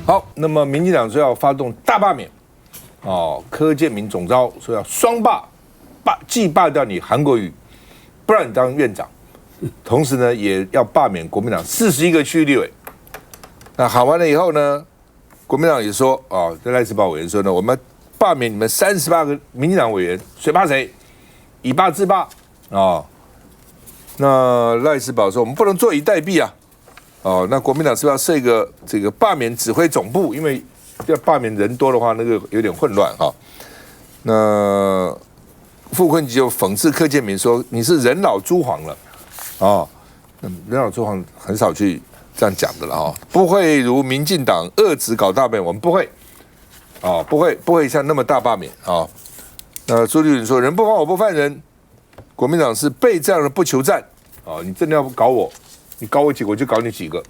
好，那么民进党说要发动大罢免，柯建铭总召说要双罢，既罢掉你韩国瑜，不让你当院长，同时呢也要罢免国民党41个区域立委。那喊完了以后呢，国民党也说在赖士葆委员说呢，我们罢免你们38个民进党委员，谁罢谁，以罢制罢那赖士葆说我们不能坐以待毙啊。那国民党是不是要设一个这个罢免指挥总部？因为要罢免人多的话，那个有点混乱那傅昆萁就讽刺柯建铭说：“你是人老珠黄了人老珠黄很少去这样讲的了不会如民进党遏制搞大罢免，我们不会不会像那么大罢免那朱立伦说：“人不犯我不犯人，国民党是备战而不求战你真的要搞我？”你搞我几个，我就搞你几个，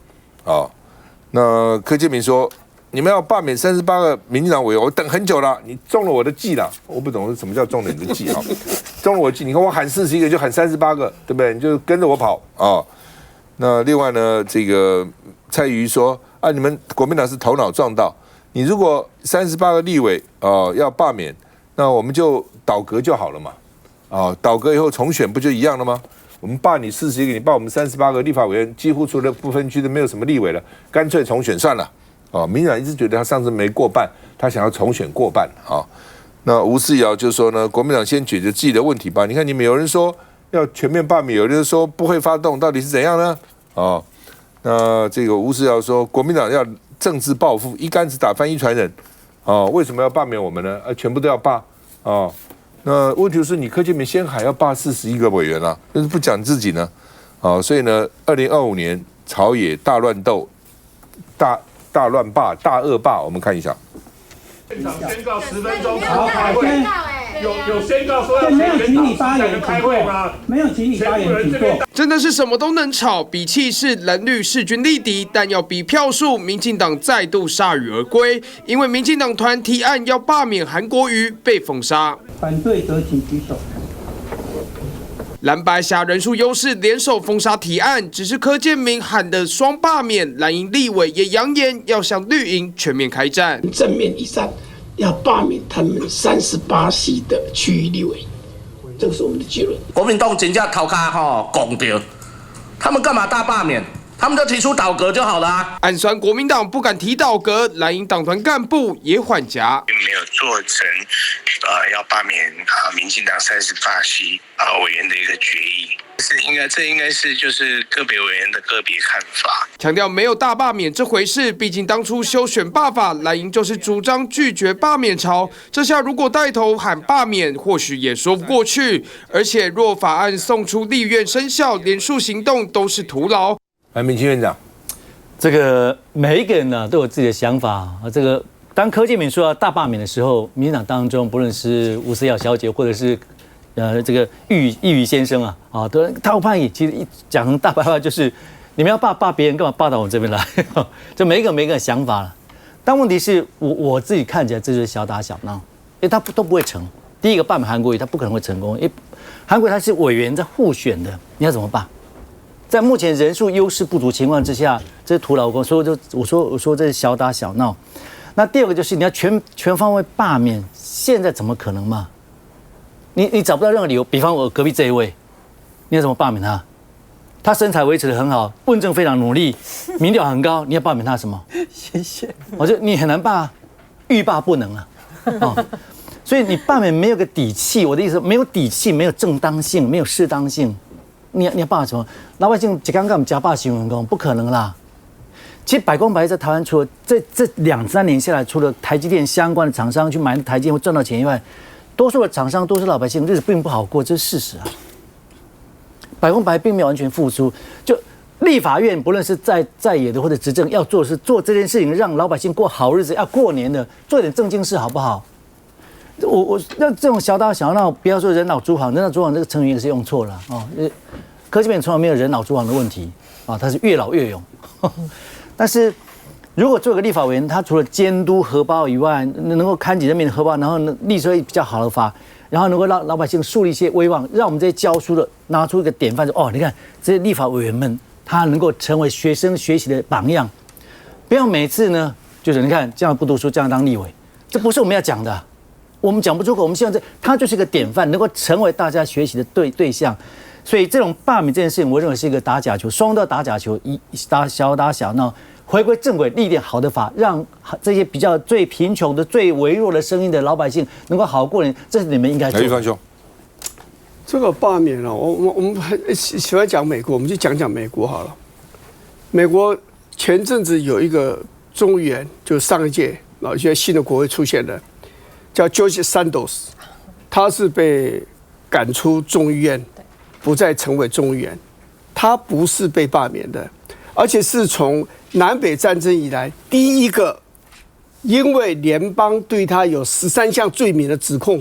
那柯建铭说，你们要罢免38个民进党委员，我等很久了，你中了我的计了，我不懂什么叫中了你的计中了我的计，你看我喊41个就喊38个，对不对？你就跟着我跑那另外呢，这个蔡瑜说你们国民党是头脑撞到，你如果38个立委要罢免，那我们就倒阁就好了嘛，倒阁以后重选不就一样了吗？我们罢你41个，你罢我们38个立法委员，几乎除了不分区的没有什么立委了，干脆重选算了。民进党一直觉得他上次没过半，他想要重选过半那吴思瑶就说呢，国民党先解决自己的问题吧。你看你们有人说要全面罢免，有人说不会发动，到底是怎样呢？那这个吴思瑶说，国民党要政治报复，一竿子打翻一船人为什么要罢免我们呢？全部都要罢那问题是你柯建铭先喊要罢41个委员了，但是不讲自己呢，所以呢，2025年朝野大乱斗、大乱罢、大恶罢，我们看一下。现场宣告10分钟好开会，有宣告说要没有请你发言开会吗？没有请你发言请坐。真的是什么都能吵，比气势蓝绿势均力敌，但要比票数，民进党再度铩羽而归，因为民进党团提案要罢免韩国瑜被封杀。反对则请举手。蓝白侠人数优势联手封杀提案，只是柯建铭喊的双罢免，蓝营立委也扬言要向绿营全面开战，正面一战，要罢免他们38席的区域立委，这个是我们的结论。国民党真正头壳拱掉，他们干嘛大罢免？他们就提出倒阁就好了暗酸国民党不敢提倒阁，蓝营党团干部也缓颊，并没有做成要罢免民进党38席委员的一个决议，这应该是就是个别委员的个别看法，强调没有大罢免这回事。毕竟当初修选罢法，蓝营就是主张拒绝罢免潮，这下如果带头喊罢免，或许也说不过去。而且若法案送出立院生效，连署行动都是徒劳。民青院长，这个每一个人呢都有自己的想法这个当柯建铭说要大罢免的时候，民进党当中不论是吴思瑶小姐或者是这个玉宇先生都他判议其实一讲成大白话就是你们要罢别人，干嘛罢到我这边来？就每一个想法了。但问题是我自己看起来这就是小打小闹，因为他都不会成。第一个罢免韩国瑜，他不可能会成功，因为韩国瑜他是委员在互选的，你要怎么罢？在目前人数优势不足情况之下，这是徒劳无功。所以我说这是小打小闹。那第二个就是你要全方位罢免，现在怎么可能嘛？你找不到任何理由。比方我隔壁这一位，你要怎么罢免他？他身材维持得很好，问政非常努力，民调很高，你要罢免他什么？谢谢。我觉得你很难罢，欲罢不能了所以你罢免没有个底气，我的意思没有底气，没有正当性，没有适当性。你要罢什么？老百姓刚刚我们家罢新闻工，不可能啦。其实百工白在台湾除了这2-3年下来，除了台积电相关的厂商去买台积电会赚到钱以外，多数的厂商、多数老百姓日子并不好过，这是事实啊。百工白并没有完全付出，就立法院不论是在野的或者执政，要做的是做这件事情，让老百姓过好日子，要过年的，做点正经事好不好？我那这种小打小闹，不要说人脑珠黄，人脑珠黄这个成语也是用错了柯建铭从来没有人脑珠黄的问题他是越老越勇。但是如果做个立法委员，他除了监督核保以外，能够看紧人民的核保，然后立出比较好的法，然后能够让老百姓树立一些威望，让我们这些教书的拿出一个典范，说你看这些立法委员们，他能够成为学生学习的榜样，不要每次呢就是你看这样不读书，这样当立委，这不是我们要讲的，我们讲不出口。我们希望他就是一个典范，能够成为大家学习的对象。所以这种罢免这件事情，我认为是一个打假球，双方都要打假球，打小闹。回归正轨，立点好的法，让这些比较最贫穷的、最微弱的声音的老百姓能够好过年，这是你们应该做的。玉芳兄，这个罢免啊，我们很喜欢讲美国，我们就讲讲美国好了。美国前阵子有一个众议员，就上一届现在新的国会出现了，叫 George Santos， 他是被赶出众议院，不再成为众议员。他不是被罢免的，而且是从南北战争以来第一个，因为联邦对他有13项罪名的指控，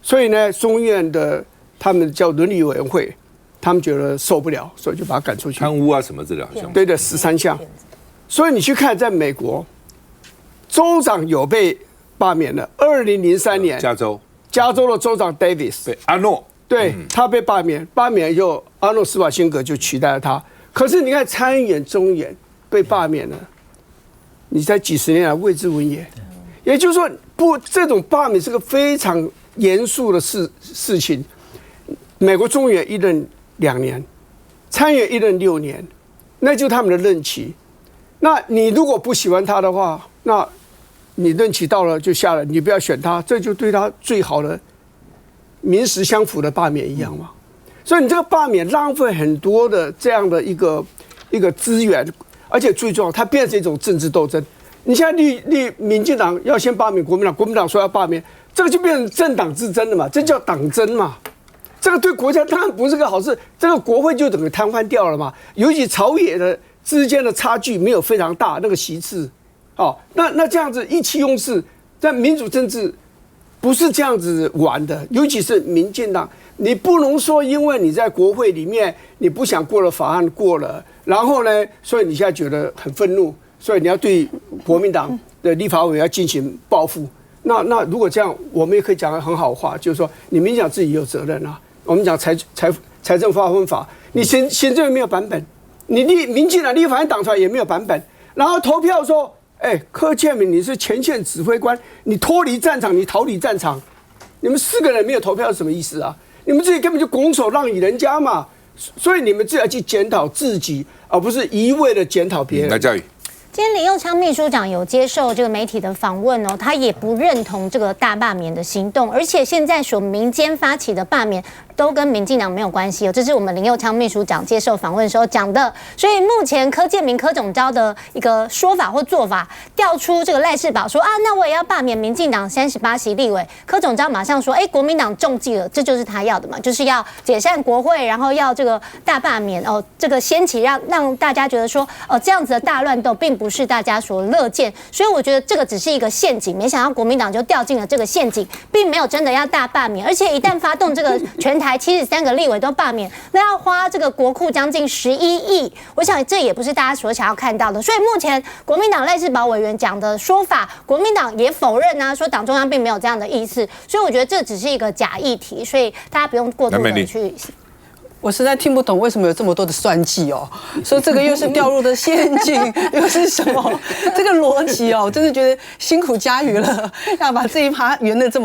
所以呢，众议院的他们叫伦理委员会，他们觉得受不了，所以就把他赶出去。贪污啊什么这两项？对的，13项。所以你去看，在美国，州长有被罢免了。2003年，加州的州长 Davis 被阿诺，对他被罢免，罢免以后，阿诺施瓦辛格就取代了他。可是你看参议员、众议员被罢免了，你在几十年来未知闻也。也就是说，这种罢免是个非常严肃的事情。美国众议员一任2年，参议员一任6年，那就是他们的任期。那你如果不喜欢他的话，那你任期到了就下了，你不要选他，这就对他最好的民实相符的罢免一样嘛。所以你这个罢免浪费很多的这样的一个资源，而且最重要，它变成一种政治斗争。你现在民进党要先罢免国民党，国民党说要罢免，这个就变成政党之争了嘛，这叫党争嘛。这个对国家当然不是个好事，这个国会就整个瘫痪掉了嘛。尤其朝野的之间的差距没有非常大，那个席次，那这样子意气用事，在民主政治不是这样子玩的，尤其是民进党，你不能说因为你在国会里面你不想过了法案过了，然后呢，所以你现在觉得很愤怒，所以你要对国民党的立法委员要进行报复。那如果这样，我们也可以讲很好话，就是说你民进党自己有责任啊。我们讲财政划分法，你行政院没有版本，你民进党立法院党团也没有版本，然后投票说，柯建铭你是前线指挥官，你脱离战场，你逃离战场，你们4个人没有投票是什么意思啊？你们自己根本就拱手让与人家嘛，所以你们自己要去检讨自己，而不是一味的检讨别人。来，嘉宇。今天林右昌秘书长有接受这个媒体的访问哦，他也不认同这个大罢免的行动，而且现在所民间发起的罢免都跟民进党没有关系哦，这是我们林右昌秘书长接受访问的时候讲的。所以目前柯建铭、柯总召的一个说法或做法，调出这个赖士葆说啊，那我也要罢免民进党38席立委。柯总召马上说，国民党中计了，这就是他要的嘛，就是要解散国会，然后要这个大罢免哦，这个掀起让大家觉得说，这样子的大乱斗并不是大家所乐见，所以我觉得这个只是一个陷阱，没想到国民党就掉进了这个陷阱，并没有真的要大罢免，而且一旦发动这个全台73个立委都罢免，那要花这个国库将近11亿，我想这也不是大家所想要看到的。所以目前国民党赖士葆委员讲的说法，国民党也否认啊，说党中央并没有这样的意思，所以我觉得这只是一个假议题，所以大家不用过度的去。我实在听不懂为什么有这么多的算计哦，说这个又是掉入的陷阱，又是什么？这个逻辑哦，真的觉得辛苦嘉瑜了，要把这一趴圆得这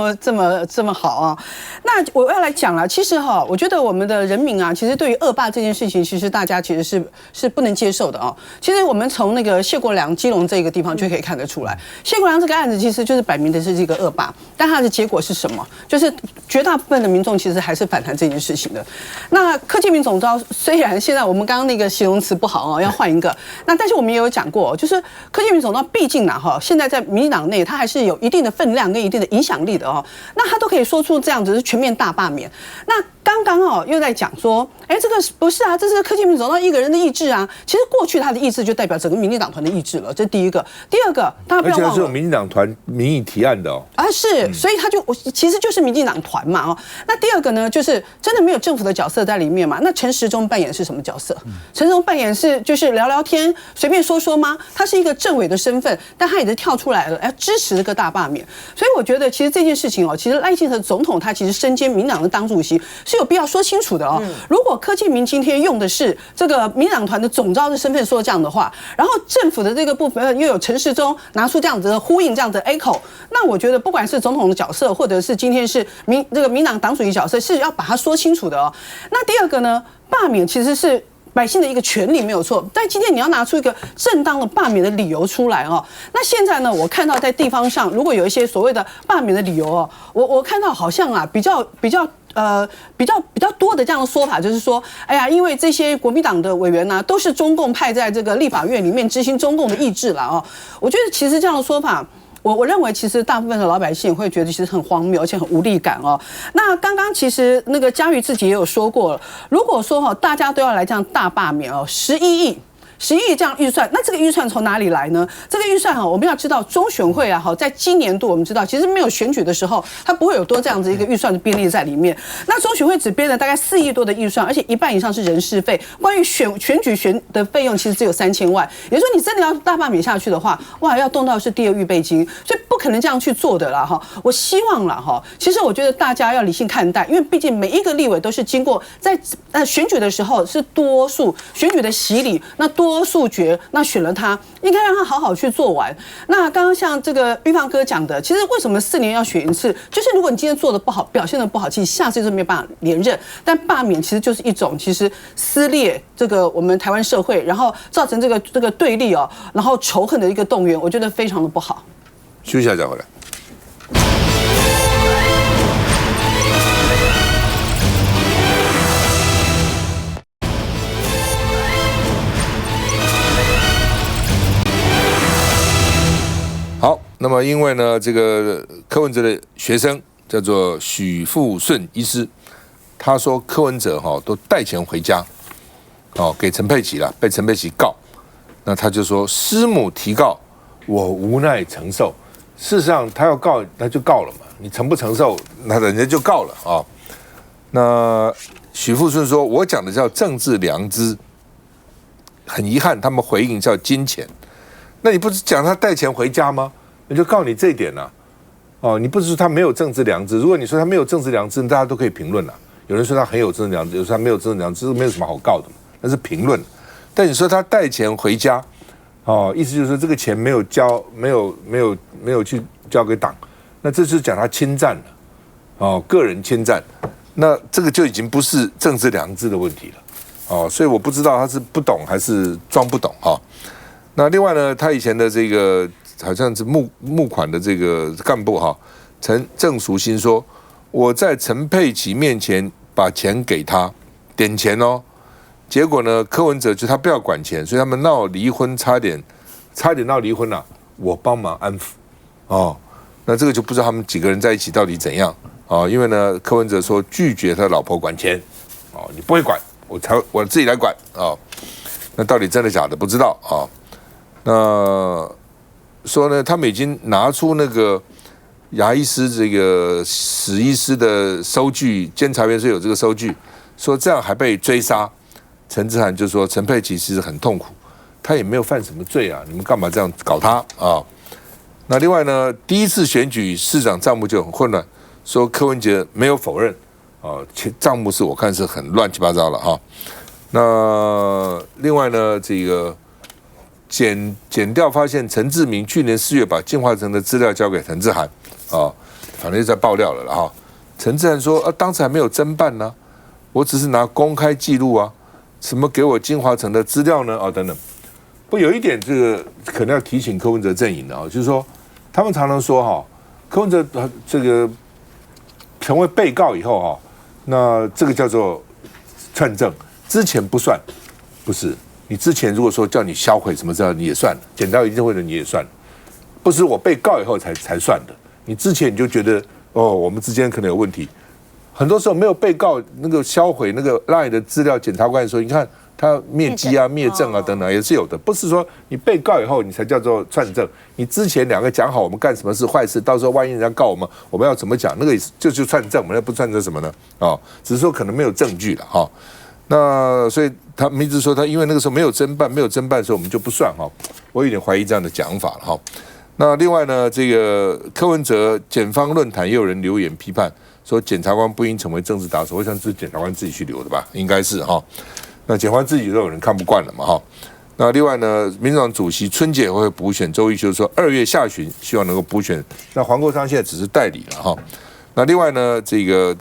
么好啊。那我要来讲了，其实我觉得我们的人民啊，其实对于恶霸这件事情，其实大家其实是不能接受的哦。其实我们从那个谢国良基隆这个地方就可以看得出来，谢国良这个案子其实就是摆明的是这个恶霸，但它的结果是什么？就是绝大部分的民众其实还是反弹这件事情的。那柯建铭总召虽然现在我们刚刚那个形容词不好要换一个，那但是我们也有讲过，就是柯建铭总召毕竟现在在民进党内他还是有一定的分量跟一定的影响力的那他都可以说出这样子是全面大罢免。那刚刚又在讲说，这个不是啊，这是柯建铭总召一个人的意志啊。其实过去他的意志就代表整个民进党团的意志了，这是第一个。第二个，大家不要忘了，而且是民进党团民意提案的是，所以他其实就是民进党团嘛那第二个呢，就是真的没有政府的角色在里面。面嘛。那陈时中扮演的是什么角色？陈时中扮演是就是聊聊天、随便说说吗？他是一个政委的身份，但他也是跳出来了，要支持这个大罢免。所以我觉得其实这件事情其实赖清德总统他其实身兼民党的党主席是有必要说清楚的如果柯建铭今天用的是这个民党团的总召的身份说这样的话，然后政府的这个部分又有陈时中拿出这样子的呼应这样的 echo， 那我觉得不管是总统的角色，或者是今天是这个民党党主席角色，是要把它说清楚的那第二个呢，罢免其实是百姓的一个权利没有错，但今天你要拿出一个正当的罢免的理由出来那现在呢，我看到在地方上如果有一些所谓的罢免的理由我看到好像比较多的这样的说法，就是说，哎呀，因为这些国民党的委员都是中共派在这个立法院里面执行中共的意志了我觉得其实这样的说法。我认为其实大部分的老百姓会觉得其实很荒谬，而且很无力感那刚刚其实那个嘉瑜自己也有说过了，如果说大家都要来这样大罢免11亿这样预算，那这个预算从哪里来呢？这个预算我们要知道中选会在今年度我们知道其实没有选举的时候，它不会有多这样子一个预算的编列在里面。那中选会只编了大概4亿多的预算，而且一半以上是人事费。关于选举的费用其实只有3000万，也就是说你真的要大罢免下去的话，哇，要动到是第二预备金，所以不可能这样去做的啦我希望啦其实我觉得大家要理性看待，因为毕竟每一个立委都是经过在选举的时候是多数选举的洗礼，那多数决，那选了他，应该让他好好去做完。那刚刚像这个玉芳哥讲的，其实为什么4年要选一次？就是如果你今天做的不好，表现的不好，其实下次就没有办法连任。但罢免其实就是一种其实撕裂这个我们台湾社会，然后造成这个对立然后仇恨的一个动员，我觉得非常的不好。休息一下再回来。好，那么因为呢，这个柯文哲的学生叫做许富顺医师，他说柯文哲都带钱回家，给陈佩琪了，被陈佩琪告，那他就说师母提告，我无奈承受。事实上，他要告，他就告了嘛，你承不承受，那人家就告了那许富顺说，我讲的叫政治良知，很遗憾，他们回应叫金钱。那你不是讲他带钱回家吗？那就告你这一点你不是说他没有政治良知？如果你说他没有政治良知，大家都可以评论了。有人说他很有政治良知，有人说他没有政治良知，没有什么好告的嘛，那是评论。但你说他带钱回家，意思就是说这个钱没有交，没有去交给党，那这就是讲他侵占了，个人侵占，那这个就已经不是政治良知的问题了，所以我不知道他是不懂还是装不懂那另外呢，他以前的这个好像是募款的这个干部郑淑馨说，我在陈佩琪面前把钱给他点钱结果呢，柯文哲就他不要管钱，所以他们闹离婚，差点闹离婚了，我帮忙安抚那这个就不知道他们几个人在一起到底怎样因为呢，柯文哲说拒绝他老婆管钱你不会管，我自己来管那到底真的假的不知道那说呢，他们已经拿出那个牙医师这个史医师的收据，监察院是有这个收据，说这样还被追杀。陈之涵就说陈佩琪其实很痛苦，他也没有犯什么罪啊，你们干嘛这样搞他那另外呢，第一次选举市长账目就很混乱，说柯文哲没有否认账目是我看是很乱七八糟了那另外呢，这个检调发现陈志明去年4月把进化城的资料交给陈之涵反正就在爆料了陈之涵说当时还没有侦办呢我只是拿公开记录什么给我金华城的资料呢等等。不有一点这个可能要提醒柯文哲阵营的就是说他们常常说柯文哲这个成为被告以后那这个叫做串证，之前不算，不是。你之前如果说叫你销毁什么资料，你也算了，检调一定会的你也算了，不是我被告以后才算的。你之前你就觉得我们之间可能有问题，很多时候没有被告那个销毁那个 LINE 的资料，检察官说你看他灭迹灭证等等也是有的，不是说你被告以后你才叫做串证，你之前两个讲好我们干什么事坏事，到时候万一人家告我们要怎么讲，那个就串证，我们不串证什么呢只是说可能没有证据了那所以他们一直说他因为那个时候没有侦办，所以我们就不算哈。我有点怀疑这样的讲法了哈。那另外呢，这个柯文哲检方论坛也有人留言批判说，检察官不应成为政治打手，我想是检察官自己去留的吧，应该是哈。那检察官自己都有人看不惯了嘛哈。那另外呢，民主党主席春节会补选，周一就是说2月下旬希望能够补选。那黄国昌现在只是代理了哈。那另外呢，这个，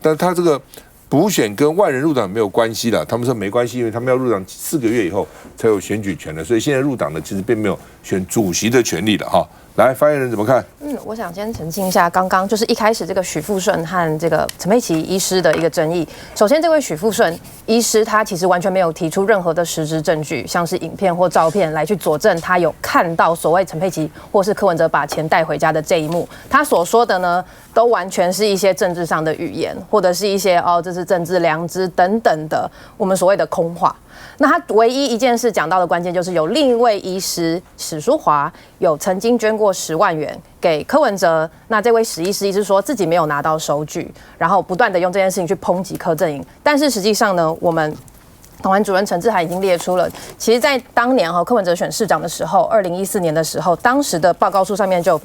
但他这个补选跟万人入党没有关系了，他们说没关系，因为他们要入党4个月以后才有选举权的，所以现在入党的其实并没有选主席的权利了哈。来，发言人怎么看？我想先澄清一下，刚刚就是一开始这个许富顺和这个陈佩琪医师的一个争议。首先，这位许富顺医师他其实完全没有提出任何的实质证据，像是影片或照片来去佐证他有看到所谓陈佩琪或是柯文哲把钱带回家的这一幕。他所说的呢，都完全是一些政治上的语言，或者是一些这是政治良知等等的我们所谓的空话。那他唯一一件事讲到的关键就是有另一位医师史书华有曾经捐过10万元给柯文哲，那这位史医师说自己没有拿到收据，然后不断的用这件事情去抨击柯震营，但是实际上呢，我们党团主任陈志涵已经列出了，其实在当年柯文哲选市长的时候，2014年的时候，当时的报告书上面就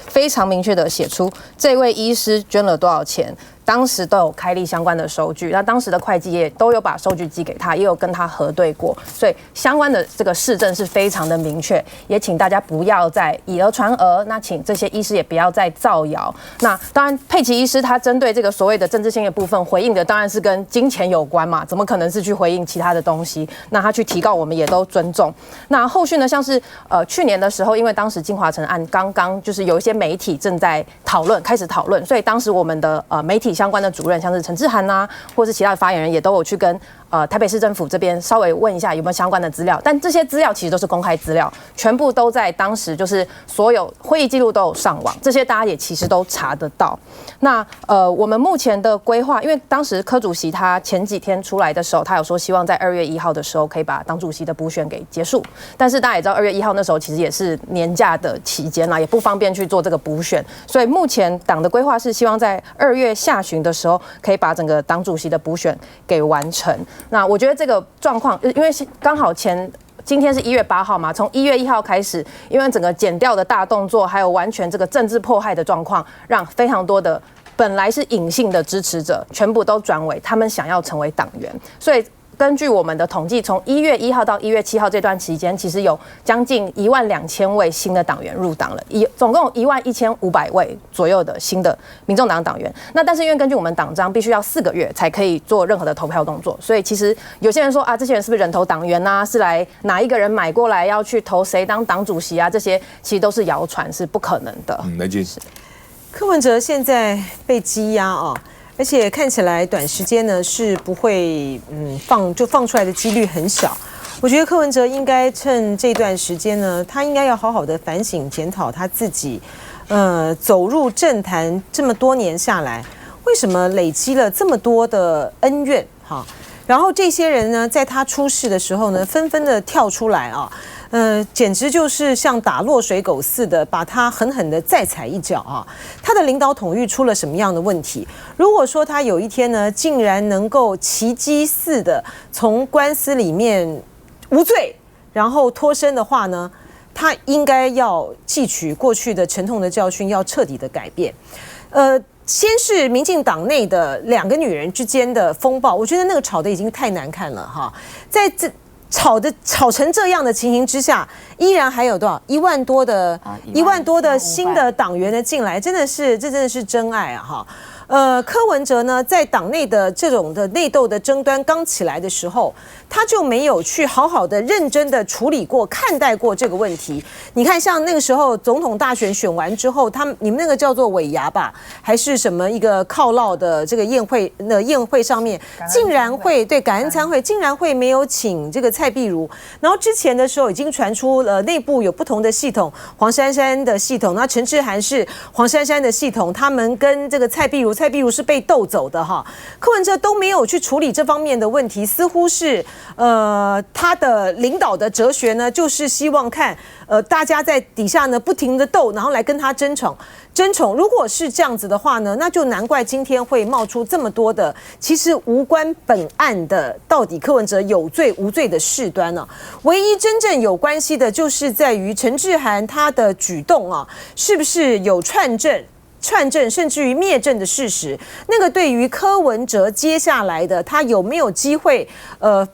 非常明确的写出这位医师捐了多少钱。当时都有开立相关的收据，那当时的会计也都有把收据寄给他，也有跟他核对过，所以相关的这个事证是非常的明确，也请大家不要再以讹传讹，那请这些医师也不要再造谣。那当然，佩琪医师他针对这个所谓的政治性的部分回应的当然是跟金钱有关嘛，怎么可能是去回应其他的东西？那他去提告，我们也都尊重。那后续呢，像是去年的时候，因为当时金华城案刚刚就是有一些媒体正在开始讨论，所以当时我们的媒体相关的主任，像是陈志涵啊，或是其他的发言人，也都有去跟台北市政府这边稍微问一下有没有相关的资料。但这些资料其实都是公开资料，全部都在当时就是所有会议记录都有上网，这些大家也其实都查得到。那我们目前的规划，因为当时柯主席他前几天出来的时候，他有说希望在2月1号的时候可以把党主席的补选给结束，但是大家也知道2月1号那时候其实也是年假的期间啦，也不方便去做这个补选，所以目前党的规划是希望在2月下旬的时候可以把整个党主席的补选给完成。那我觉得这个状况，因为刚好今天是1月8号嘛，从1月1号开始，因为整个检调的大动作，还有完全这个政治迫害的状况，让非常多的本来是隐性的支持者，全部都转为他们想要成为党员，所以。根据我们的统计，从1月1号到1月7号这段期间，其实有将近12000位新的党员入党了，总共有11500位左右的新的民众党党员。那但是因为根据我们党章，必须要4个月才可以做任何的投票动作，所以其实有些人说这些人是不是人头党员啊？是来哪一个人买过来要去投谁当党主席啊？这些其实都是谣传，是不可能的。来进。柯文哲现在被羁押而且看起来短时间呢是不会放出来的几率很小。我觉得柯文哲应该趁这段时间呢，他应该要好好的反省检讨他自己，走入政坛这么多年下来，为什么累积了这么多的恩怨哈？然后这些人呢，在他出事的时候呢，纷纷的跳出来简直就是像打落水狗似的，把他狠狠的再踩一脚他的领导统御出了什么样的问题？如果说他有一天呢，竟然能够奇迹似的从官司里面无罪，然后脱身的话呢，他应该要汲取过去的沉痛的教训，要彻底的改变。先是民进党内的2个女人之间的风暴，我觉得那个吵得已经太难看了在这吵成这样的情形之下，依然还有多少1万多的新的党员的进来，这真的是真爱柯文哲呢，在党内的这种的内斗的争端刚起来的时候，他就没有去好好的认真的处理过、看待过这个问题。你看，像那个时候总统大选选完之后，你们那个叫做尾牙吧，还是什么一个犒劳的这个宴会上面，竟然会感恩餐会，竟然会没有请这个蔡壁如。然后之前的时候已经传出内部有不同的系统，黄珊珊的系统，那陈志涵是黄珊珊的系统，他们跟这个蔡壁如蔡壁如是被斗走的哈，柯文哲都没有去处理这方面的问题，似乎是他的领导的哲学呢，就是希望看大家在底下呢不停的斗，然后来跟他争宠。如果是这样子的话呢，那就难怪今天会冒出这么多的其实无关本案的到底柯文哲有罪无罪的事端呢。唯一真正有关系的就是在于陈志涵他的举动啊，是不是有串证甚至于灭证的事实，那个对于柯文哲接下来的他有没有机会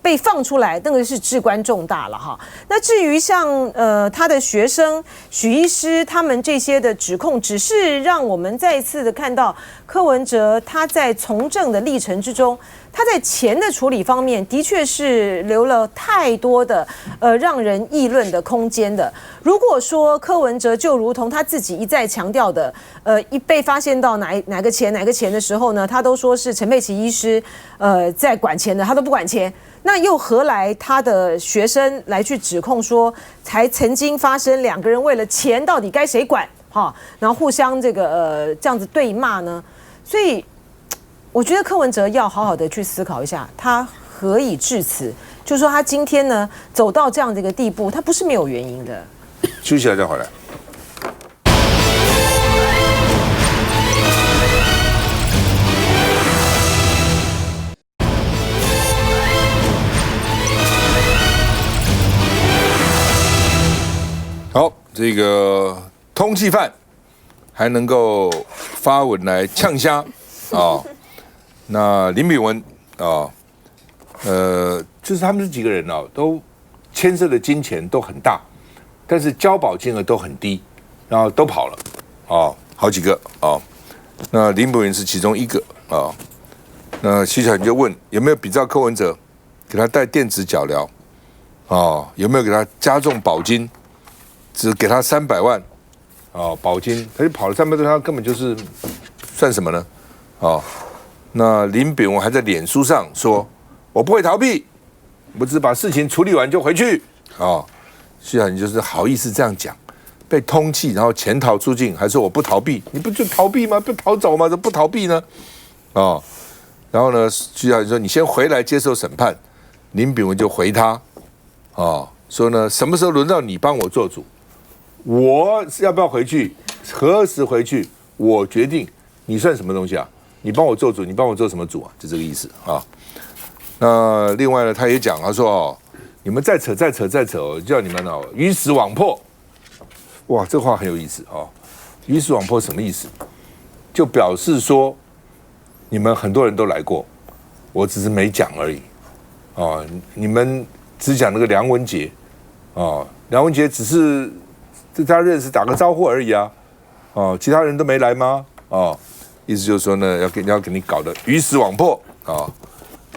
被放出来，那个是至关重大了哈。那至于像他的学生许医师他们这些的指控，只是让我们再一次的看到柯文哲他在从政的历程之中，他在钱的处理方面的确是留了太多的让人议论的空间的。如果说柯文哲就如同他自己一再强调的，一被发现到哪个钱的时候呢，他都说是陈佩琪医师在管钱的，他都不管钱。那又何来他的学生来去指控说，才曾经发生两个人为了钱到底该谁管哈，然后互相这样子对骂呢？所以我觉得柯文哲要好好的去思考一下，他何以至此？就是说他今天呢走到这样的一个地步，他不是没有原因的。休息一下再回来。好，这个通缉犯还能够发文来呛虾啊？那林炳文啊，就是他们这几个人啊，都牵涉的金钱都很大，但是交保金额都很低，然后都跑了啊，好几个啊。那林炳文是其中一个啊。那徐小姐就问有没有比照柯文哲给他戴电子脚镣啊？有没有给他加重保金？只给他300万，保金，他就跑了300多，他根本就是算什么呢？那林炳文还在脸书上说：“我不会逃避，我只把事情处理完就回去。”徐小你就是好意思这样讲，被通缉，然后潜逃出境，还说我不逃避，你不就逃避吗？不逃走吗？怎么不逃避呢？然后呢，徐小你说你先回来接受审判，林炳文就回他，说呢什么时候轮到你帮我做主？我要不要回去？何时回去？我决定。你算什么东西啊？你帮我做主，你帮我做什么主啊？就这个意思啊。那另外呢，他也讲，他说你们再扯，叫你们鱼死网破。哇，这话很有意思啊。鱼死网破什么意思？就表示说你们很多人都来过，我只是没讲而已。你们只讲那个梁文杰，梁文杰只是大家认识打个招呼而已啊，其他人都没来吗？意思就是说呢，要给你搞得鱼死网破啊。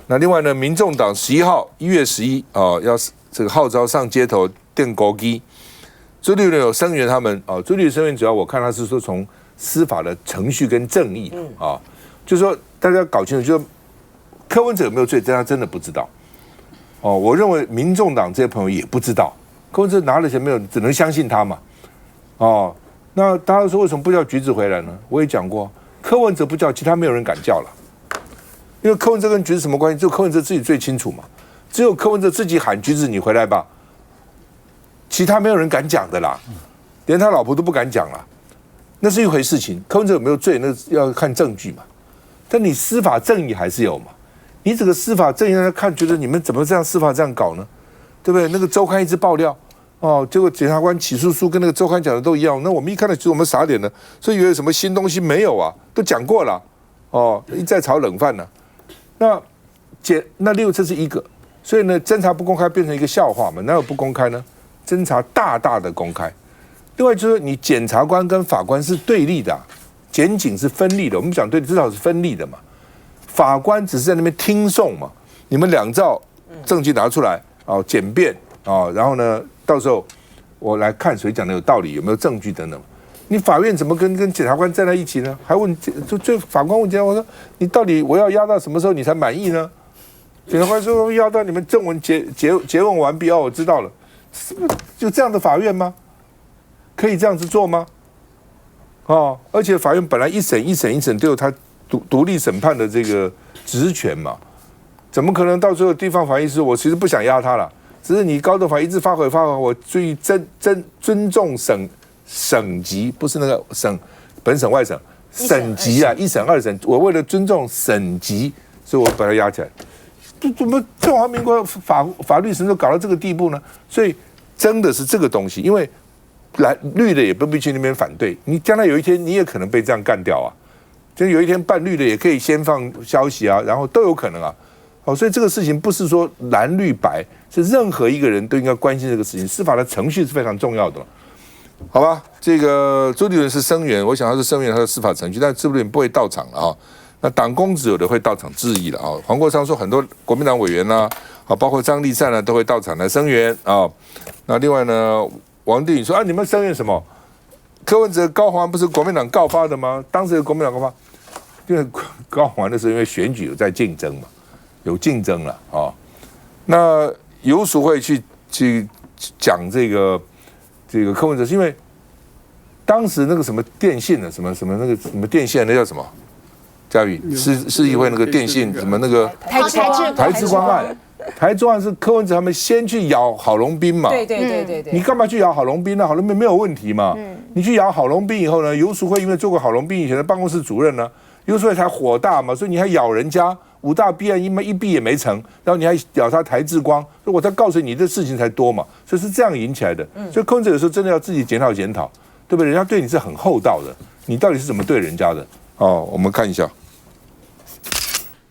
那另外呢，民众党1月11要这个号召上街头电勾机，朱立伦有声援他们朱立伦声援主要我看他是说从司法的程序跟正义就是说大家搞清楚，就是柯文哲有没有罪，大家真的不知道。我认为民众党这些朋友也不知道，柯文哲拿了钱没有，只能相信他嘛。那大家说为什么不叫橘子回来呢？我也讲过，柯文哲不叫，其他没有人敢叫了，因为柯文哲跟橘子什么关系？只有柯文哲自己最清楚嘛。只有柯文哲自己喊橘子你回来吧，其他没有人敢讲的啦，连他老婆都不敢讲了，那是一回事情。柯文哲有没有罪，那要看证据嘛。但你司法正义还是有嘛。你这个司法正义让他看，觉得你们怎么这样司法这样搞呢？对不对？那个周刊一直爆料，结果检察官起诉书跟那个周刊讲的都一样。那我们一看到，其实我们傻点了，所以以为什么新东西没有啊？都讲过了，一再炒冷饭呢。那这是一个，所以呢，侦查不公开变成一个笑话嘛？哪有不公开呢？侦查大大的公开。另外就是你检察官跟法官是对立的，检警是分立的。我们讲对，至少是分立的嘛。法官只是在那边听讼嘛，你们2照证据拿出来检辩然后呢，到时候我来看谁讲的有道理，有没有证据等等。你法院怎么跟检察官站在一起呢？还问就法官问检察官说，你到底我要压到什么时候你才满意呢？检察官说压到你们正文结问完毕我知道了，就这样的法院吗？可以这样子做吗？而且法院本来一审都有他独立审判的这个职权嘛，怎么可能到最后地方法院说我其实不想压他了，只是你高等法院一直发回，我最尊重省级，不是那个省本省外省省级啊，一审二审，我为了尊重省级，所以我把它压起来。怎么中华民国法律什么都搞到这个地步呢？所以真的是这个东西，因为绿的也不必去那边反对，你将来有一天你也可能被这样干掉啊。就有一天办绿的也可以先放消息啊，然后都有可能啊。所以这个事情不是说蓝绿白，是任何一个人都应该关心这个事情。司法的程序是非常重要的，好吧？这个朱立伦是声援，我想他是声援他的司法程序，但朱立伦不会到场了啊。那党公职有的会到场质疑了啊。黄国昌说很多国民党委员啊，包括张立善呢都会到场来声援啊。那另外呢，王定宇说你们声援什么？柯文哲、高虹安不是国民党告发的吗？当时的国民党告发，因为高虹安的时候因为选举有在竞争嘛，有竞争了啊。那游淑慧去讲这个柯文哲，是因为当时那个什么电信的什么那个什么电线那叫什么？嘉宇市议会那个电信什么那个台之光案。台中案是柯文哲他们先去咬郝龙斌嘛？对。你干嘛去咬郝龙斌呢？郝龙斌没有问题嘛？你去咬郝龙斌以后呢，游淑慧因为做过郝龙斌以前的办公室主任呢，游淑慧才火大嘛，所以你还咬人家5大弊案一弊也没成，然后你还咬他台志光，所以我才告诉你这事情才多嘛，所以是这样引起来的。所以柯文哲有时候真的要自己检讨，对不对？人家对你是很厚道的，你到底是怎么对人家的？我们看一下。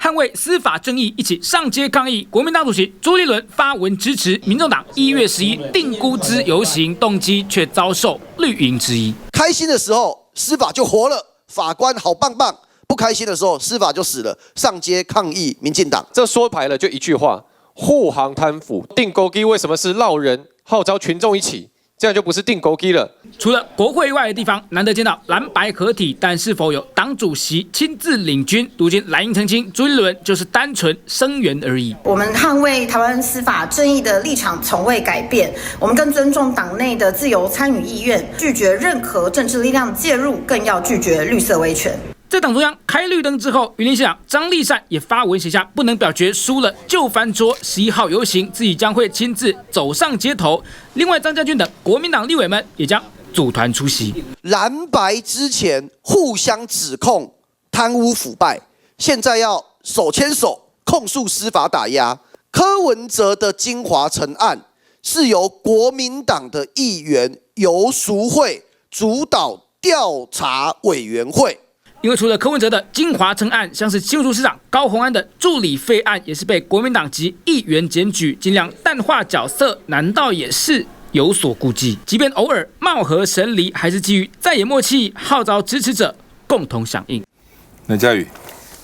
捍卫司法正义，一起上街抗议。国民党主席朱立伦发文支持民众党1月11定估值游行，动机却遭受绿营质疑。开心的时候，司法就活了，法官好棒棒；不开心的时候，司法就死了。上街抗议民进党，这说白了就一句话：护航贪腐。定勾机为什么是绕人，号召群众一起？这样就不是定勾机了。除了国会以外的地方，难得见到蓝白合体，但是否有党主席亲自领军？如今蓝营澄清，朱立伦就是单纯声援而已。我们捍卫台湾司法正义的立场从未改变，我们更尊重党内的自由参与意愿，拒绝任何政治力量介入，更要拒绝绿色威权。在党中央开绿灯之后，云林县长张立善也发文写下不能表决输了就翻桌，11号游行自己将会亲自走上街头。另外，张家俊等国民党立委们也将组团出席。蓝白之前互相指控贪污腐败，现在要手牵手控诉司法打压。柯文哲的金华城案是由国民党的议员游淑慧主导调查委员会。因为除了柯文哲的金华城案，像是新竹市长高虹安的助理费案，也是被国民党及议员检举，尽量淡化角色，难道也是有所顾忌？即便偶尔貌合神离，还是基于在野默契，号召支持者共同响应。那嘉宇。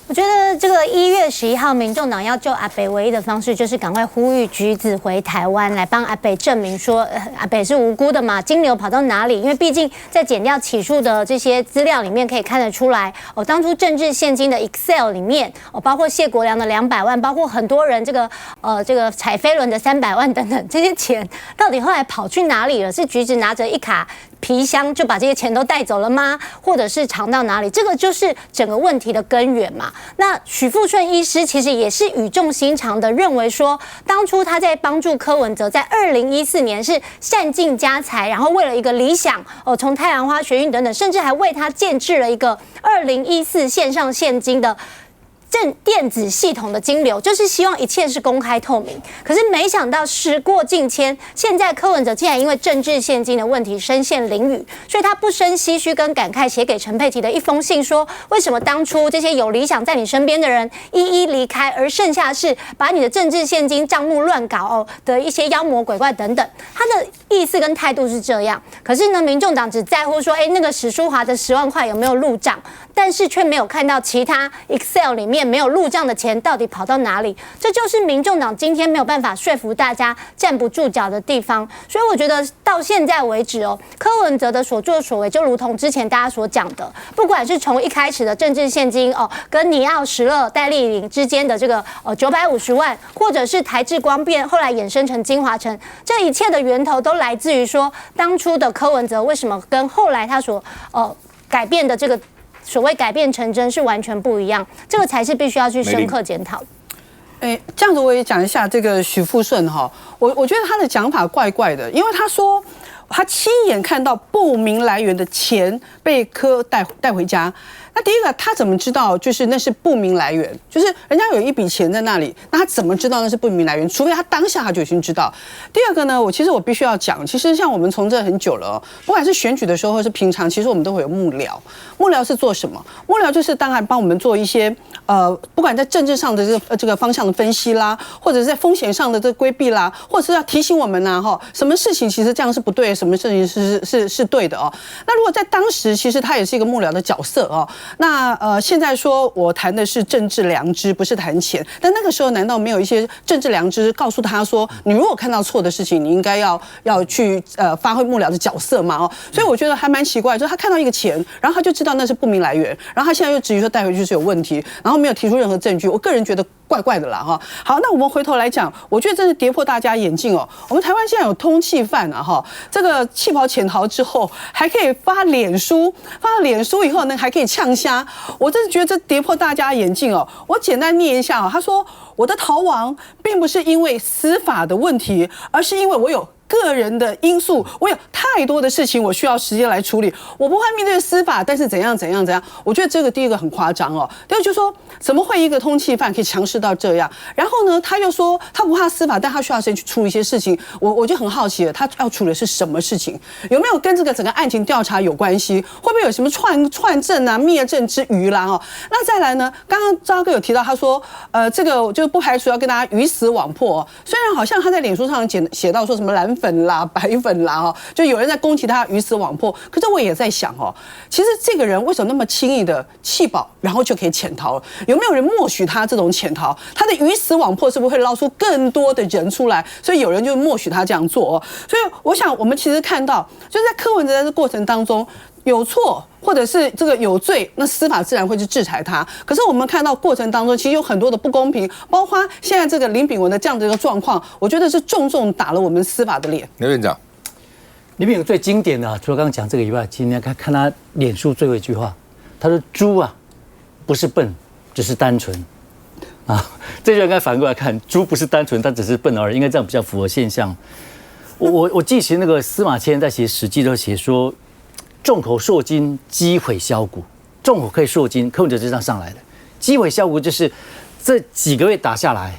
我觉得这个1月11号，民众党要救阿北唯一的方式，就是赶快呼吁橘子回台湾，来帮阿北证明说，阿北是无辜的嘛，金流跑到哪里？因为毕竟在检调起诉的这些资料里面可以看得出来，当初政治现金的 Excel 里面，包括谢国良的200万，包括很多人这个踩飞轮的300万等等，这些钱到底后来跑去哪里了？是橘子拿着一卡皮箱就把这些钱都带走了吗？或者是藏到哪里？这个就是整个问题的根源嘛。那许富顺医师其实也是语重心长的认为说，当初他在帮助柯文哲，在2014年是善尽家财，然后为了一个理想，从太阳花学运等等，甚至还为他建制了一个2014线上现金的电子系统的金流，就是希望一切是公开透明。可是没想到时过境迁，现在柯文哲竟然因为政治现金的问题身陷囹圄，所以他不胜唏嘘跟感慨，写给陈佩琪的一封信说，为什么当初这些有理想在你身边的人一一离开，而剩下是把你的政治现金账目乱搞的一些妖魔鬼怪等等。他的意思跟态度是这样，可是呢，民众党只在乎说，那个史书华的10万块有没有入账，但是却没有看到其他 Excel 里面没有入账的钱到底跑到哪里？这就是民众党今天没有办法说服大家站不住脚的地方。所以我觉得到现在为止柯文哲的所作所为就如同之前大家所讲的，不管是从一开始的政治现金跟尼奥石勒、戴立领之间的这个950万，或者是台志光变后来衍生成金华城，这一切的源头都来自于说当初的柯文哲为什么跟后来他所改变的这个所谓改变成真是完全不一样，这个才是必须要去深刻检讨。这样子我也讲一下这个许富顺哈，我觉得他的讲法怪怪的，因为他说他亲眼看到不明来源的钱被柯带回家。那第一个，他怎么知道就是那是不明来源？就是人家有一笔钱在那里，那他怎么知道那是不明来源？除非他当下他就已经知道。第二个呢，我必须要讲，其实像我们从政很久了，不管是选举的时候或是平常，其实我们都会有幕僚。幕僚是做什么？幕僚就是当然帮我们做一些不管在政治上的这个方向的分析啦，或者是在风险上的这个规避啦，或者是要提醒我们呐什么事情其实这样是不对，什么事情是对的哦。那如果在当时，其实他也是一个幕僚的角色哦。那现在说我谈的是政治良知，不是谈钱。但那个时候难道没有一些政治良知告诉他说，你如果看到错的事情，你应该要去发挥幕僚的角色嘛？哦，所以我觉得还蛮奇怪，就是他看到一个钱，然后他就知道那是不明来源，然后他现在又质疑说带回去是有问题，然后没有提出任何证据。我个人觉得怪怪的啦哈。好，那我们回头来讲，我觉得真是跌破大家眼镜哦。我们台湾现在有通缉犯啊哈，这个气跑潜逃之后还可以发脸书，发了脸书以后呢还可以呛虾，我真是觉得这跌破大家眼镜哦。我简单念一下哦，他说我的逃亡并不是因为司法的问题，而是因为我有个人的因素，我有太多的事情我需要时间来处理，我不会面对司法，但是怎样，我觉得这个第一个很夸张哦。第二就是说，怎么会一个通缉犯可以强势到这样？然后呢，他又说他不怕司法，但他需要时间去处理一些事情。我就很好奇了，他要处理的是什么事情？有没有跟这个整个案情调查有关系？会不会有什么串证啊、灭证之余啦？哦，那再来呢？刚刚赵哥有提到，他说这个就不排除要跟大家鱼死网破哦。虽然好像他在脸书上写到说什么蓝粉啦、白粉啦哦，就有人在攻击他鱼死网破。可是我也在想哦，其实这个人为什么那么轻易的弃保，然后就可以潜逃了？有没有人默许他这种潜逃？他的鱼死网破是不是会捞出更多的人出来？所以有人就默许他这样做哦。所以我想，我们其实看到，就是在柯文哲在这过程当中有错，或者是这个有罪，那司法自然会去制裁他。可是我们看到过程当中，其实有很多的不公平，包括现在这个林炳文的这样的一个状况，我觉得是重重打了我们司法的脸。刘院长，林炳文最经典的，除了刚刚讲这个以外，今天看他脸书最后一句话，他说：“猪啊，不是笨，只是单纯。”啊，这就应该反过来看，猪不是单纯，它只是笨而已，应该这样比较符合现象。我记起那个司马迁在写《史记》都写说，众口铄金，积毁销骨。众口可以铄金，柯文哲就这样上来的。积毁销骨就是这几个月打下来，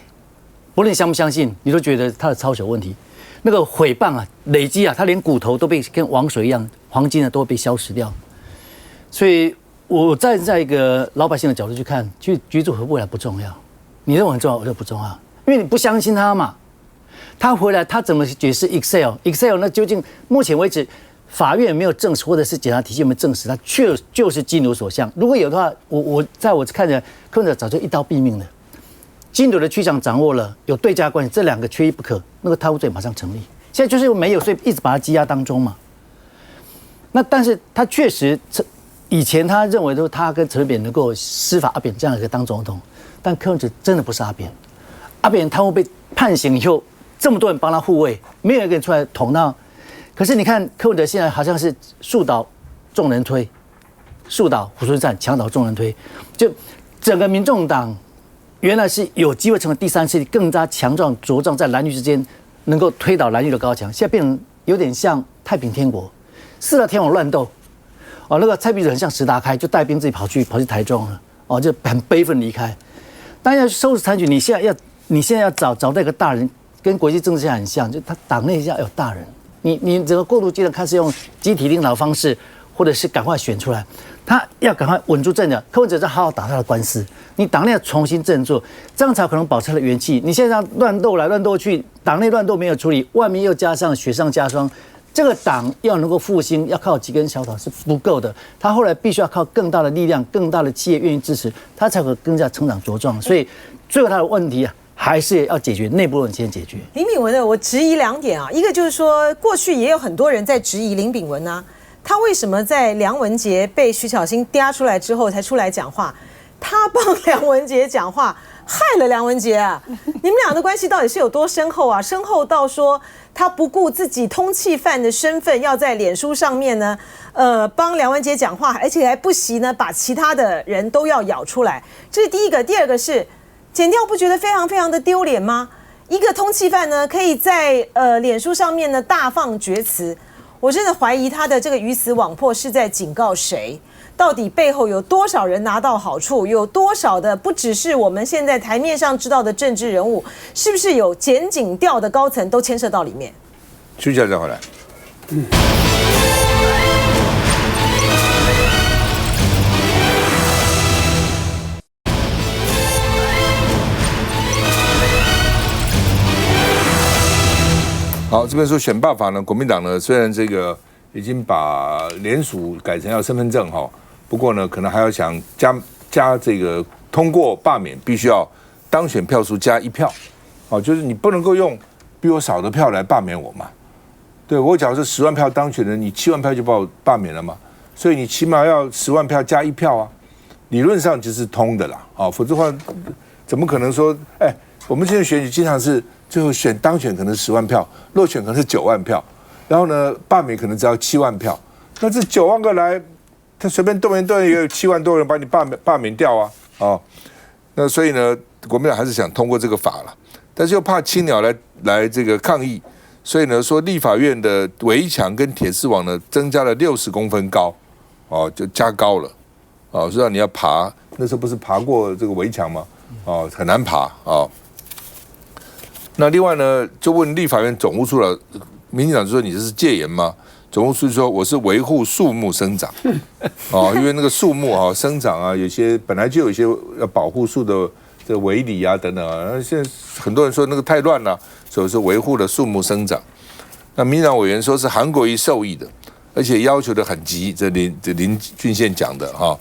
不论相不相信，你都觉得他的操守问题。那个毁谤啊，累积啊，他连骨头都被跟王水一样，黄金啊都会被消蚀掉。所以我站在一个老百姓的角度去看，去居住和未来不重要。你认为很重要，我认为不重要，因为你不相信他嘛。他回来，他怎么解释 Excel？ 那究竟目前为止，法院有没有证实，或者是检察体系有没有证实，他就是金流所向？如果有的话，我在我看着，柯文哲早就一刀毙命了。金流的去向掌握了，有对价关系，这两个缺一不可，那个贪污罪马上成立。现在就是没有，所以一直把他羁押当中嘛。那但是他确实，以前他认为说他跟陈水扁能够司法阿扁这样一个当总统。但柯文哲真的不是阿扁，阿扁贪污被判刑以后，这么多人帮他护卫，没有一个人出来捅他。可是你看柯文哲现在好像是树倒众人推，树倒猢狲散，墙倒众人推，就整个民众党原来是有机会成为第三势力，更加强壮茁壮，在蓝绿之间能够推倒蓝绿的高墙，现在变成有点像太平天国，四大天王乱斗。哦，那个蔡壁如很像石达开，就带兵自己跑去台中了，哦，就很悲愤离开。当然要收拾残局，你现在要找到一个大人，跟国际政治现在很像，就他党内要有大人。你整个过渡阶段开始用集体领导的方式，或者是赶快选出来，他要赶快稳住阵脚。柯文哲再好好打他的官司，你党内要重新振作，这样才可能保持了元气。你现在乱斗来乱斗去，党内乱斗没有处理，外面又加上雪上加霜。这个党要能够复兴，要靠几根小草是不够的。他后来必须要靠更大的力量、更大的企业愿意支持，他才会更加成长茁壮。所以，最后他的问题啊，还是要解决内部问题，先解决。林炳文呢，我质疑两点啊，一个就是说，过去也有很多人在质疑林炳文啊，他为什么在梁文杰被徐巧芯嗲出来之后才出来讲话？他帮梁文杰讲话，害了梁文杰啊！你们俩的关系到底是有多深厚啊？深厚到说他不顾自己通缉犯的身份，要在脸书上面呢，帮梁文杰讲话，而且还不惜呢把其他的人都要咬出来。这是第一个。第二个是，检调不觉得非常非常的丢脸吗？一个通缉犯呢，可以在脸书上面呢大放厥词，我真的怀疑他的这个鱼死网破是在警告谁？到底背后有多少人拿到好处？有多少的不只是我们现在台面上知道的政治人物，是不是有检警调的高层都牵涉到里面？休息一下再回来。好，这边说选罢法呢，国民党呢虽然这个已经把联署改成要身份证哈。不过呢，可能还要想加这个通过罢免，必须要当选票数加1票，哦，就是你不能够用比我少的票来罢免我嘛。对，我假如是10万票当选人，你7万票就把我罢免了嘛，所以你起码要10万票加1票啊，理论上就是通的啦，哦，否则的话怎么可能说，我们现在选举经常是最后当选可能10万票，落选可能是9万票，然后呢罢免可能只要7万票，那这9万个来。他随便动员也有7万多人把你罢免掉啊，哦，那所以呢，国民党还是想通过这个法了，但是又怕青鸟来这个抗议，所以呢说立法院的围墙跟铁丝网呢增加了60公分高，哦，就加高了，哦，所以你要爬，那时候不是爬过这个围墙吗？哦，很难爬哦。那另外呢，就问立法院总务处了，民进党就说你这是戒严吗？总务处说我是维护树木生长，哦，因为那个树木啊生长啊，有些本来就有一些要保护树的这个围篱啊等等啊，现在很多人说那个太乱了，所以是维护了树木生长。那民进党委员说是韩国瑜授意的，而且要求的很急，这林俊宪讲的哈。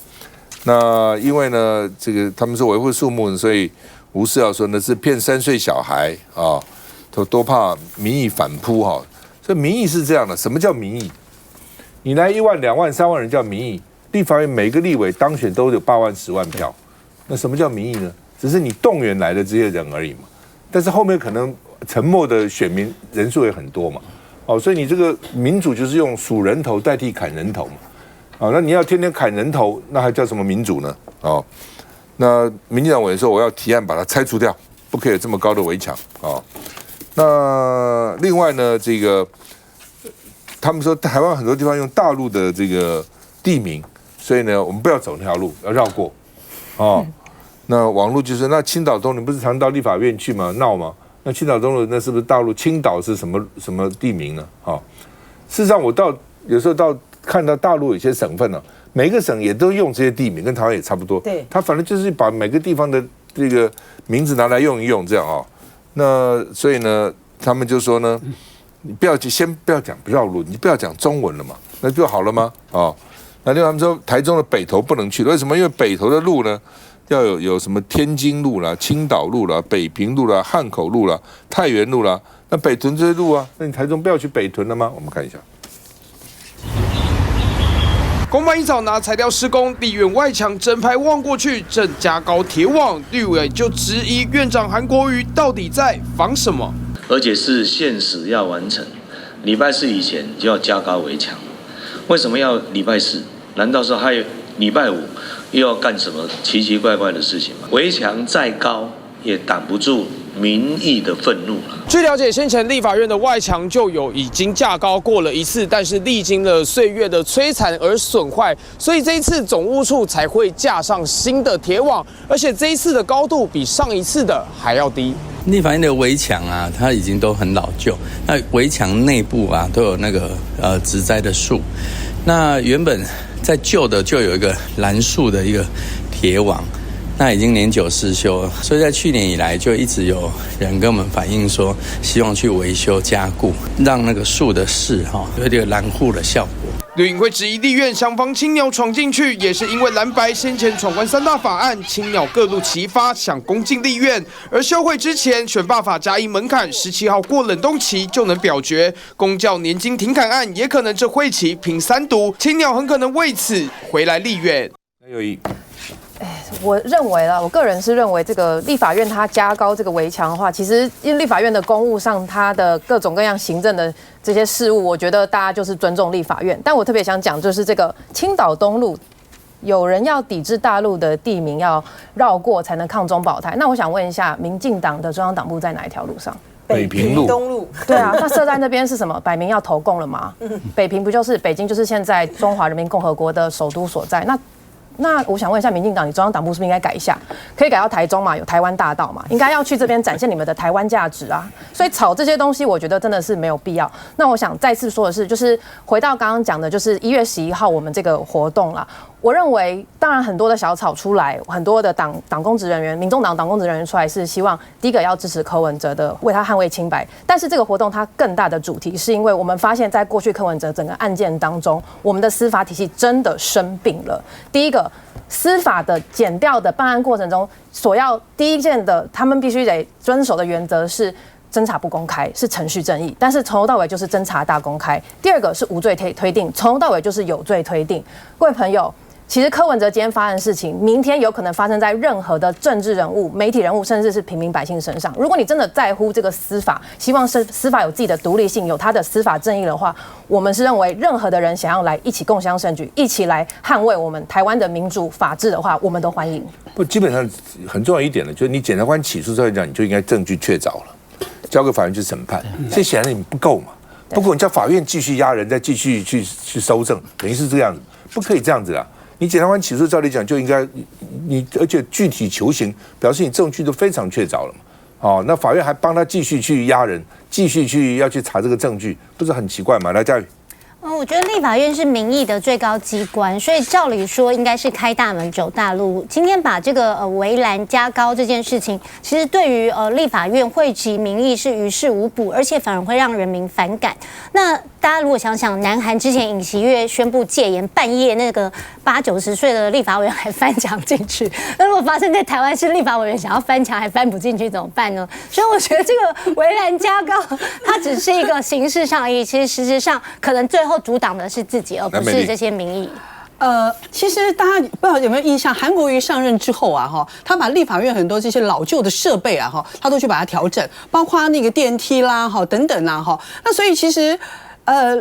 那因为呢，这个他们说维护树木，所以吴思瑶说呢是骗3岁小孩啊，都怕民意反扑哈。这民意是这样的，什么叫民意？你来1万、2万、3万人叫民意，立法院每个立委当选都有8万、10万票，那什么叫民意呢？只是你动员来的这些人而已嘛。但是后面可能沉默的选民人数也很多嘛，哦，所以你这个民主就是用数人头代替砍人头嘛，哦，那你要天天砍人头，那还叫什么民主呢？哦，那民进党委员说我要提案把它拆除掉，不可以有这么高的围墙哦。那另外呢，这个他们说台湾很多地方用大陆的这个地名，所以呢，我们不要走那条路，要绕过。哦，那网络就是那青岛东，你不是常到立法院去吗？闹吗？那青岛东路那是不是大陆？青岛是什么地名呢？哦，事实上我有时候看到大陆有些省份呢，每个省也都用这些地名，跟台湾也差不多。对，他反正就是把每个地方的这个名字拿来用一用，这样哦。那所以呢，他们就说呢，你先不要讲绕路，你不要讲中文了嘛，那就好了吗？哦，那另外他们说台中的北投不能去，为什么？因为北投的路呢，要有什么天津路啦、青岛路啦、北平路啦、汉口路啦、太原路啦，那北屯这些路啊，那你台中不要去北屯了吗？我们看一下。公办一早拿材料施工，立院外墙整排望过去正加高铁网，绿委就质疑院长韩国瑜到底在防什么？而且是限时要完成，礼拜4以前就要加高围墙。为什么要礼拜4？难道说还有礼拜5又要干什么奇奇怪怪的事情吗？围墙再高也挡不住民意的愤怒了。据了解，先前立法院的外墙就已经架高过了1次，但是历经了岁月的摧残而损坏，所以这一次总务处才会架上新的铁网，而且这一次的高度比上一次的还要低。立法院的围墙啊，它已经都很老旧，那围墙内部啊都有那个植栽的树，那原本在旧的就有一个拦树的一个铁网。那已经年久失修了，所以在去年以来就一直有人跟我们反映说，希望去维修加固，让那个树的势有点拦护的效果。绿营会质疑立院想防青鸟闯进去，也是因为蓝白先前闯关3大法案，青鸟各路齐发，想攻进立院。而休会之前，选罢法加1门槛，17号过冷冻期就能表决。公教年金停砍案也可能这会期拼3读，青鸟很可能为此回来立院。有意。我认为啦，我个人是认为这个立法院它加高这个围墙的话，其实因为立法院的公务上，它的各种各样行政的这些事务，我觉得大家就是尊重立法院。但我特别想讲，就是这个青岛东路。有人要抵制大陆的地名，要绕过才能抗中保台。那我想问一下，民进党的中央党部在哪一条路上？北平路、东路。对啊，那设在那边是什么？摆明要投共了吗？北平不就是北京，就是现在中华人民共和国的首都所在？那我想问一下，民进党，你中央党部是不是应该改一下？可以改到台中嘛？有台湾大道嘛？应该要去这边展现你们的台湾价值啊！所以炒这些东西，我觉得真的是没有必要。那我想再次说的是，就是回到刚刚讲的，就是1月11号我们这个活动啦。我认为，当然很多的小草出来，很多的党公职人员、民众党党公职人员出来，是希望第一个要支持柯文哲的，为他捍卫清白。但是这个活动它更大的主题，是因为我们发现，在过去柯文哲整个案件当中，我们的司法体系真的生病了。第一个，司法的检调的办案过程中，第一件的，他们必须得遵守的原则是。侦查不公开是程序正义，但是从头到尾就是侦查大公开。第二个是无罪推定，从头到尾就是有罪推定。各位朋友，其实柯文哲今天发生的事情，明天有可能发生在任何的政治人物、媒体人物，甚至是平民百姓身上。如果你真的在乎这个司法，希望司法有自己的独立性，有它的司法正义的话，我们是认为任何的人想要来一起共襄盛举，一起来捍卫我们台湾的民主法治的话，我们都欢迎。不，基本上很重要一点的，就是你检察官起诉之后讲，你就应该证据确凿了。交给法院去审判，这显然你不够嘛，不够你叫法院继续压人，再继续去搜证，等于是这个样子，不可以这样子啊！你检察官起诉照理讲就应该你，而且具体求刑，表示你证据都非常确凿了嘛。哦，那法院还帮他继续去压人，继续要去查这个证据，不是很奇怪吗？来，嘉宇。我觉得立法院是民意的最高机关，所以照理说应该是开大门走大路。今天把这个围栏加高这件事情，其实对于立法院汇集民意是于事无补，而且反而会让人民反感。那大家如果想想，南韩之前尹锡悦宣布戒严，半夜那个80、90岁的立法委员还翻墙进去，那如果发生在台湾，是立法委员想要翻墙还翻不进去怎么办呢？所以我觉得这个围栏加高，它只是一个形式上的意义，其实实质上可能最后阻挡的是自己，而不是这些民意。其实大家不知道有没有印象，韩国瑜上任之后啊，他把立法院很多这些老旧的设备啊，他都去把它调整，包括那个电梯啦，等等啦，那所以其实。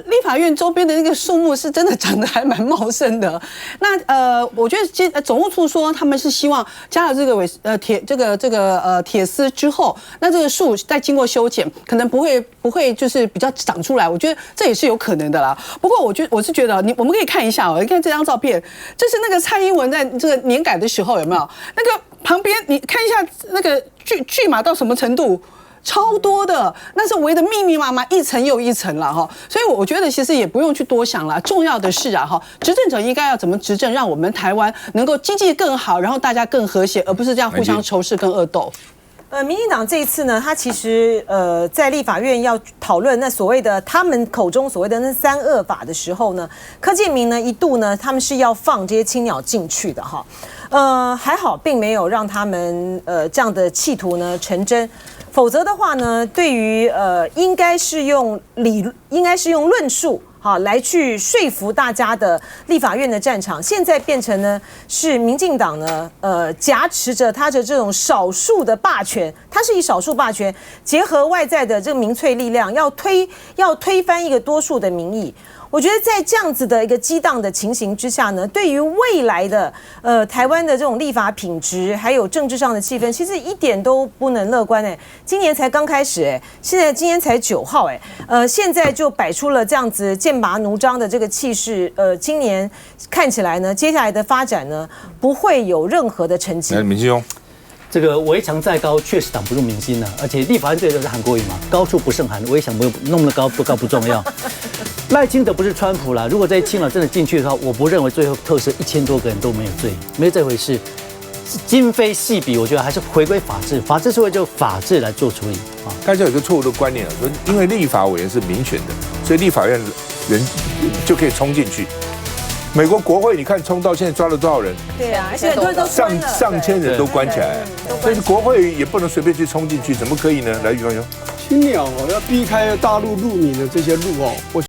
立法院周边的那个树木是真的长得还蛮茂盛的。那我觉得总务处说他们是希望加了这个铁丝之后，那这个树再经过修剪，可能不会就是比较长出来。我觉得这也是有可能的啦。不过我是觉得我们可以看一下你看这张照片，这是那个蔡英文在这个年改的时候有没有？那个旁边你看一下那个巨马到什么程度？超多的，那是围得密密麻麻，一层又一层了哈，所以我觉得其实也不用去多想了。重要的是执政者应该要怎么执政，让我们台湾能够经济更好，然后大家更和谐，而不是这样互相仇视跟恶斗。民进党这一次呢，他其实在立法院要讨论那所谓的他们口中所谓的那3恶法的时候呢，柯建铭呢一度呢他们是要放这些青鸟进去的哈，还好并没有让他们这样的企图呢成真。否则的话呢，对于应该是用论述来去说服大家的立法院的战场，现在变成呢是民进党呢挟持着他的这种少数的霸权，他是以少数霸权结合外在的这个民粹力量，要推翻一个多数的民意。我觉得在这样子的一个激荡的情形之下呢，对于未来的台湾的这种立法品质，还有政治上的气氛，其实一点都不能乐观今年才刚开始今天才9号现在就摆出了这样子剑拔弩张的这个气势，今年看起来呢，接下来的发展呢，不会有任何的成绩。民进兄。这个围墙再高，确实挡不住民心了。而且立法院最多是韩国瑜嘛，高处不胜寒，围墙不弄得高不重要。赖清德不是川普啦，如果在青岛真的进去的话，我不认为最后特赦1000多个人都没有罪，没有这回事。今非昔比，我觉得还是回归法治，法治社会就法治来做处理啊。大家有一个错误的观念说因为立法委员是民选的，所以立法院人就可以冲进去。美国国会，你看冲到现在抓了多少人？对啊，而且很多人都上千人都关起来，所以国会也不能随便去冲进去，怎么可以呢？来，余方兄，青鸟要避开大陆陆民的这些路我